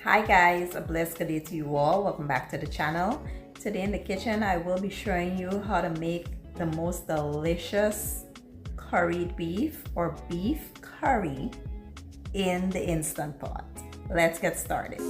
Hi guys, a blessed good day to you all. Welcome back to the channel. Today in the kitchen I will be showing you how to make the most delicious curried beef or beef curry in the Instant Pot. Let's get started.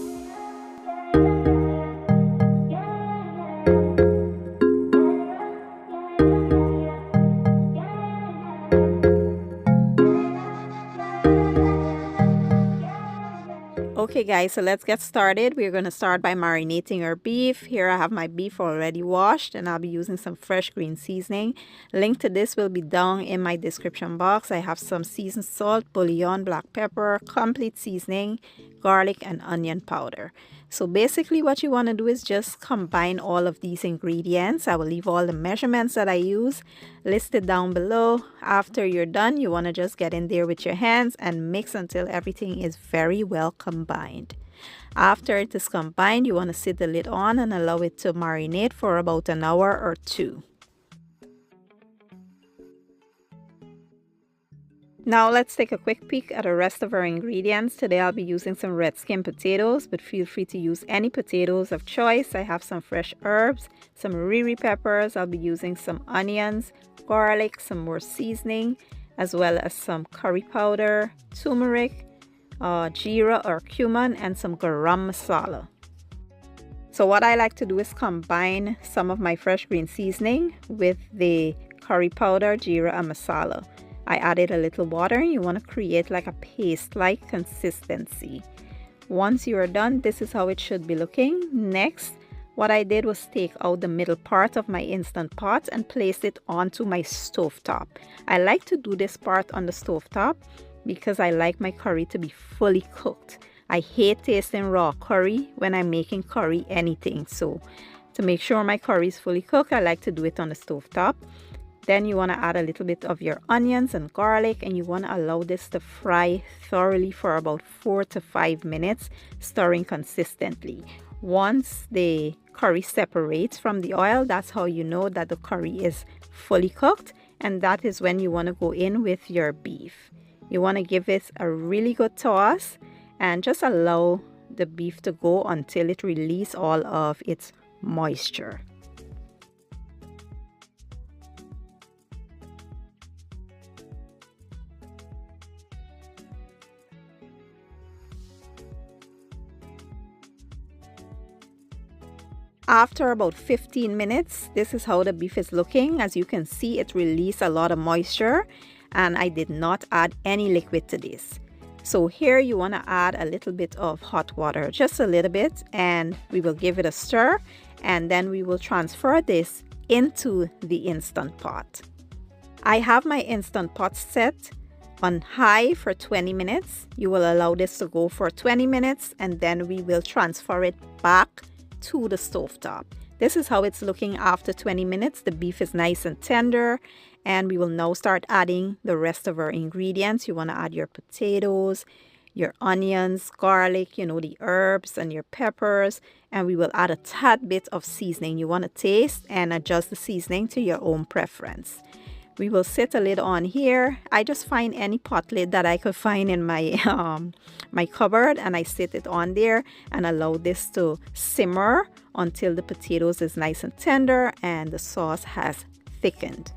Okay guys, so let's get started. We're going to start by marinating our beef. Here I have my beef already washed and I'll be using some fresh green seasoning. Link to this will be down in my description box. I have some seasoned salt, bouillon, black pepper, complete seasoning, garlic and onion powder. So basically what you want to do is just combine all of these ingredients. I will leave all the measurements that I use listed down below. After you're done, you want to just get in there with your hands and mix until everything is very well combined. After it is combined, you want to sit the lid on and allow it to marinate for about an hour or two. Now let's take a quick peek at the rest of our ingredients. Today I'll be using some red skin potatoes, but feel free to use any potatoes of choice. I have some fresh herbs, some Wiri peppers. I'll be using some onions, garlic, some more seasoning, as well as some curry powder, turmeric, geera or cumin, and some garam masala. So what I like to do is combine some of my fresh green seasoning with the curry powder, geera and masala. I added a little water. You want to create like a paste-like consistency. Once you are done, this is how it should be looking. Next, what I did was take out the middle part of my Instant Pot and place it onto my stovetop. I like to do this part on the stovetop because I like my curry to be fully cooked. I hate tasting raw curry when I'm making curry anything. So to make sure my curry is fully cooked, I like to do it on the stovetop. Then you want to add a little bit of your onions and garlic, and you want to allow this to fry thoroughly for about 4 to 5 minutes, stirring consistently. Once the curry separates from the oil, that's how you know that the curry is fully cooked, and that is when you want to go in with your beef. You want to give it a really good toss and just allow the beef to go until it releases all of its moisture. After about 15 minutes, this is how the beef is looking. As you can see, it released a lot of moisture and I did not add any liquid to this. So here you want to add a little bit of hot water, just a little bit, and we will give it a stir and then we will transfer this into the Instant Pot. I have my Instant Pot set on high for 20 minutes. You will allow this to go for 20 minutes and then we will transfer it back to the stovetop. This is how it's looking after 20 minutes. The beef is nice and tender, and we will now start adding the rest of our ingredients. You want to add your potatoes, your onions, garlic, the herbs and your peppers, and we will add a tad bit of seasoning. You want to taste and adjust the seasoning to your own preference. We will set a lid on here. I just find any pot lid that I could find in my my cupboard, and I set it on there and allow this to simmer until the potatoes is nice and tender and the sauce has thickened.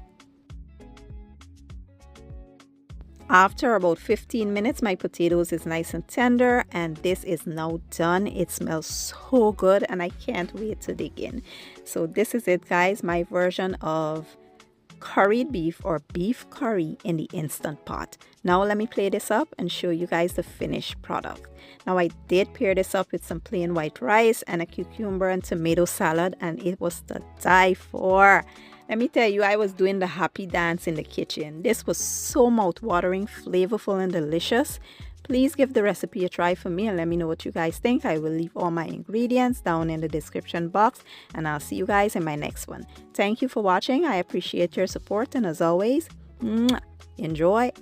After about 15 minutes, my potatoes is nice and tender and this is now done. It smells so good and I can't wait to dig in. So this is it guys, my version of curried beef or beef curry in the Instant Pot. Now let me play this up and show you guys the finished product. Now I did pair this up with some plain white rice and a cucumber and tomato salad, and it was to die for. Let me tell you, I was doing the happy dance in the kitchen. This was so mouth-watering, flavorful and delicious. Please give the recipe a try for me and let me know what you guys think. I will leave all my ingredients down in the description box and I'll see you guys in my next one. Thank you for watching. I appreciate your support and as always, enjoy.